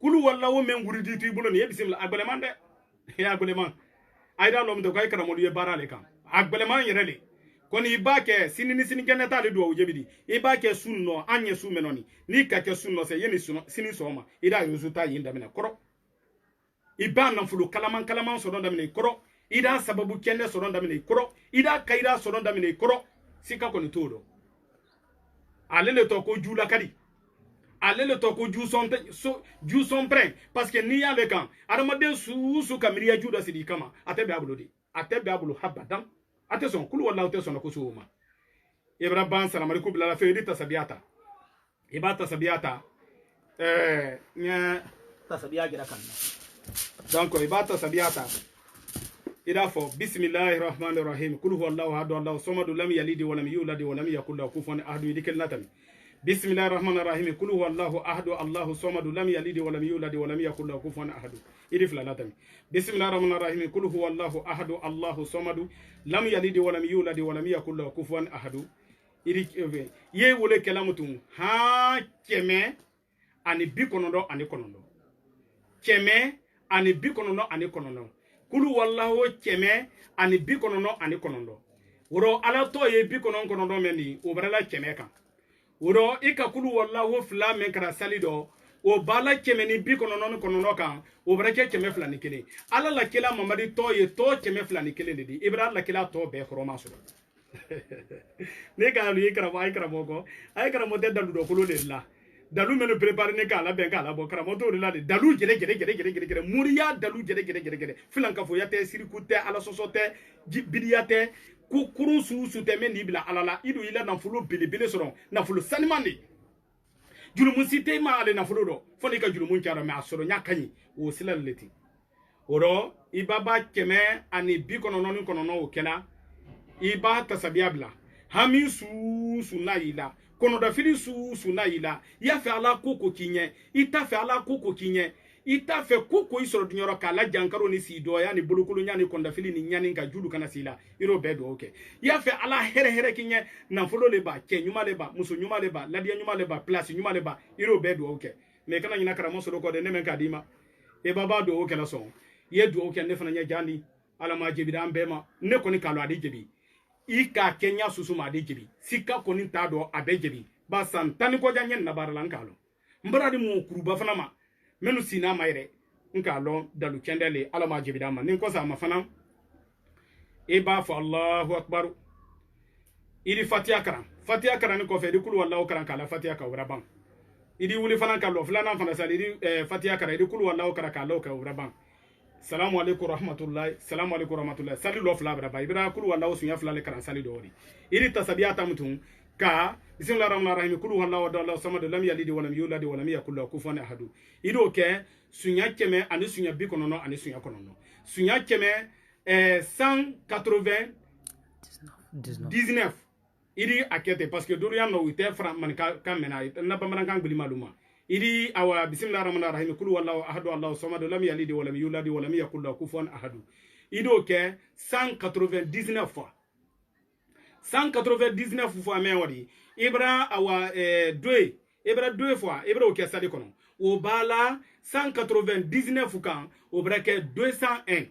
kulu walla wo men wuridi tu bolo ni bismillah agbeleman de ya agbeleman ayda lom de kay karamolu ye barale kam agbeleman yerele koni ibake sinini sinikene ta le do ojebidi ibake sunno anye su menoni ni ka ke sunno se yeni sunno sini soma ida yuzuta yinda mena koro iba nan fulu kalaman so don da mena koro ida sababu kende so don da mena koro ida kaira so don da mena koro sika koni todo alele to ko jula kadi alele to ko ju son prêt parce que ni ya le kan adamade su kamiriya juda sidi kama atebe abulo habadan ate son kulu wallahu te son ko suuma ibra ban salam alaikum bila la fe tasabiata ibata tasabiata nya tasabiya gira kan donc ibata tasabiata ida fo bismillahir rahmanir rahim kul huwallahu ahad allahu samad lam yalid wa lam yulad wa lam yakul lahu kufuwan ahad idikal natami bismillahir rahmanir rahim kul huwallahu ahad allahu samad lam yalid wa lam yulad wa lam yakul lahu kufuwan ahad idif la natami bismillahir rahmanir rahim kul huwallahu ahad allahu samad lam yalid wa lam yulad wa lam yakul lahu kufuwan ahad idik ye wole kelamutum ha keme ani bikonondo ani konondo keme ani bikonondo ani konondo kulu wallahu keme ani bikonondo ani konondo woro ala to ye bikonon konondo meni o barala keme kan woro ika kulu wallahu fla men kara salido o bala keme ni bikonondo ni konondo kan o barake keme fla ni kele ala la kila mamadi to ye to keme fla ni kele di ibra la kila to be khoroma so ne ka lu ikra wa ikra moko ay kra mo de dalu do kulu de la dalu menu préparer ne kala ben kala bo kara moto de la de dalu gere muriya dalu gere filan ka fo yate sirikute ala sosote bidiyate ku kuru su te men ibla alala idu ila na fulu bilibile soron na fulu sanimandi julumu site ma ale na fulu do foni ka julumu ncharo me asoro nyakanyi wo silaleti oro ibaba keme ani bikono nonu kono no kela iba tasabiabla hami su na ila kono da fili su na ila ya fe ala koko kinye ita fe ala koko kinye ita fe koko isoro dunyoro kala jankaro ni sido ya ni bulukulu nyani konda fili ni nyani nga julu kana sila iro bedo okay ya fe ala here kinye na folo leba ke nyuma leba muso nyuma leba ladia nyuma leba place nyuma leba iro bedo okay me kana nyina kara moso ko de ne men kadima e baba do okay la so ye do okay ne fana nya jani ala ma jebi da mbema ne koni kalo ade jebi ika kenya susuma ade jebi sika koni tado abe jebi ba san tani ko janyen na barala nkalo mbradi mu kuruba fana ma menu sina mayre nkalo dalu kendele ala ma jebi dama nin ko sa ma fana e ba fa Allahu akbar idi fatiha karan ko fe di kulu wallahu karan kala fatiha ka wraban idi wuli fana kallo fulana fana sali idi fatiha karan idi kulu wallahu karan kala ka wraban salamu alaikum rahmatullahi salamu alaikum rahmatullahi sali lo fla braba ibra kulu wallahu sunya fla le karan sali do ri idi tasabiyata mutun ka bismillahir rahmanir rahim kulu wallahu dallahu samad lam yalid wa lam yulad wa lam yakul lahu kufuwan ahad ido ke sunya keme ani sunya bikonono ani sunya konono sunya keme 199 idi akete parce que duru yamno wite fran man ka mena na bamana kan gbili maluma idi awa bismillahir rahmanir rahim kulu wallahu ahad allahu samad lam yalid wa lam yulad wa lam yakul lahu kufuwan ahad ido ke 199 fois 199 fois men wadi ibra awa deux fois ibra o ke sali kono o bala 199 kan o brake 201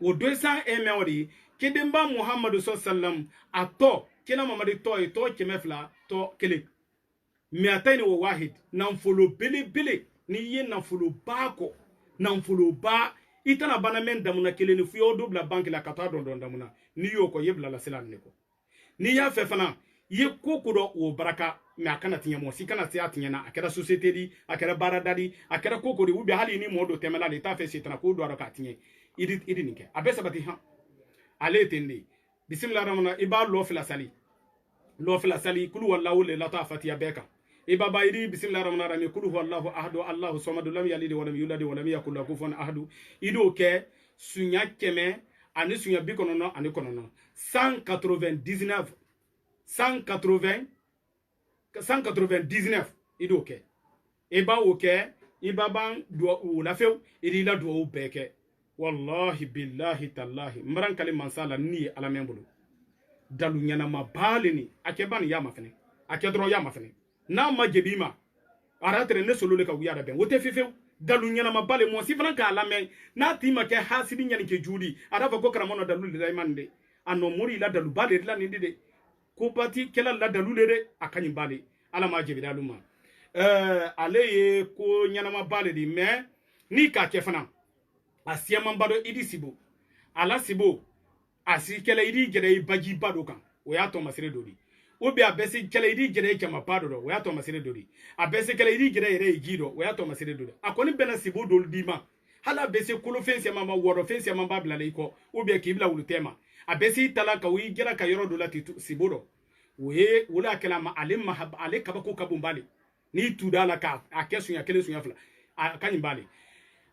o 201 men wadi kedemba muhammadu sallam ato kila mamadi to kemefla to kele miatani wa wahid namfolo bele ni ye namfolo bako namfolo ba itana bana men damuna kele ni fuyo dobla banki la kata don damuna ni yoko yebla la sila neko ni ya fe fana ye kokodo o baraka me akana tinya mo sikana ti atinya na akera societe di akera baradadi akera kokori ubi hali ni modo temela le ta fe sitana ko do araka tinye idi nike abesa bati ha ale tende bismillahir rahmanir iba lo fila sali kulu wallahu la ta fatiya beka iba bayri bismillahir rahmanir rahim kulu wallahu ahad allahu samad lam yalid wa lam yulad wa lam yakul lahu kufuwan ahad ido ke sunya keme ani sunya bikonono ani konono 199 ido ke iba oke iba ban do na few idi la do beke wallahi billahi tallahi mbaran kali mansala ni ala membulu dalu nyana mabalini akeban ya mafene akedro ya mafene na majebima aratere ne solo le ka wiya da ben wote fefew dalu ɲanama bale mo si fana k'a lamɛn n'a t'i ma kɛ hasidi ɲani kɛ judi a b'a fɔ ko karamɔgɔ dalu de la iman de a nɔ mori la dalu bale la nin de ko bati kɛla la dalu de a ka ɲi bale ala ma jebida alu ma ale ye ko ɲanama bale di mais ni k'a kɛ fana a siyaman ba dɔ idi sibo ala sibo a si kɛla idi gɛrɛ i baji ba dɔ kan o y'a tɔ masire dɔ di ou bien a bɛ se kɛla idi gɛrɛ i jama ba dɔ o y'a tɔ masire dɔ di a bɛ se kɛla idi gɛrɛ yɛrɛ i ji dɔ o y'a tɔ masire dɔ di a kɔni bɛna sibo dɔ di ma hala bɛ se kolo fɛn sɛman ma wɔrɔ fɛn sɛman ba bila i kɔ ou bien k'i bila wulu tɛ ma a bɛ se i tala ka o i gɛrɛ ka yɔrɔ dɔ la k'i sibo dɔ o ye o la kɛla ma ale kabako ka bon bale ni tuda la ka a kɛ sunya kelen sunya fila a ka ɲi bale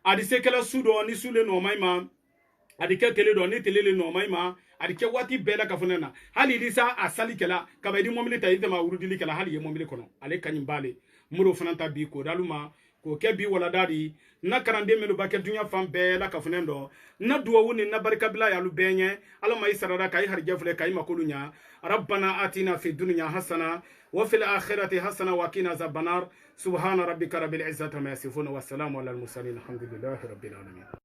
a di se kɛla su dɔ ni su le nɔma ma a di kɛ tele dɔ ni tele le nɔma ma a di kɛ waati bɛɛ la ka fɔ ne na hali ni sa a sali kɛla ka ba di mɔbili ta i tɛma wurudili kɛla hali ye mɔbili kɔnɔ ale ka ɲi bale muro fana ta bi ko dalu ma k'o kɛ bi walada di na karanden minnu ba kɛ dunya fan bɛɛ la ka fɔ ne dɔ na duwawu ni na barikabila y'alu bɛɛ ɲɛ ala ma i sarada ka i harijɛ filɛ ka i makolu ɲa rabbana atina fi dunya hasana wa fil akhirati hasana wa qina azabannar subhana rabbika rabbil izzati amma yasifun wa salamun alal mursalin alhamdulillahi rabbil alamin